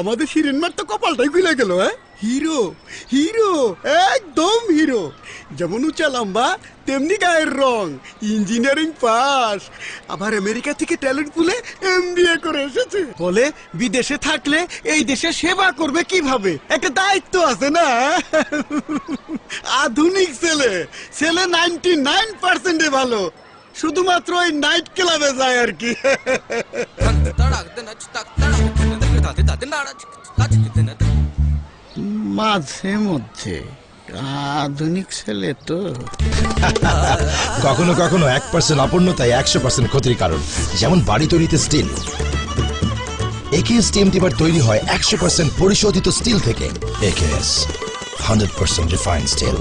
আমাদের হিরেনমার তো কপালটাই খুলে গেল। হিরো হিরো একদম হিরো। যেমন উঁচা লম্বা তেমনি গায়ের রং, ইঞ্জিনিয়ারিং পাস, আবার আমেরিকা থেকে ট্যালেন্ট পুলে এমবিএ করে এসেছে। বলে বিদেশে থাকলে এই দেশে সেবা করবে কিভাবে, একটা দায়িত্ব আছে না। আধুনিক ছেলে, ছেলে 99% ভালো, শুধুমাত্র ওই নাইট ক্লাবে যায় আর কি। মাঝে মধ্যে আধুনিক ছেলে তো। কখনো কখনো 1% অপূর্ণতাই 100% ক্ষতির কারণ। যেমন বাড়ি তৈরিতে স্টিল, একেএস টিএমটি বার তৈরি হয় 100% পরিশোধিত স্টিল থেকে। AKS 100% refined still.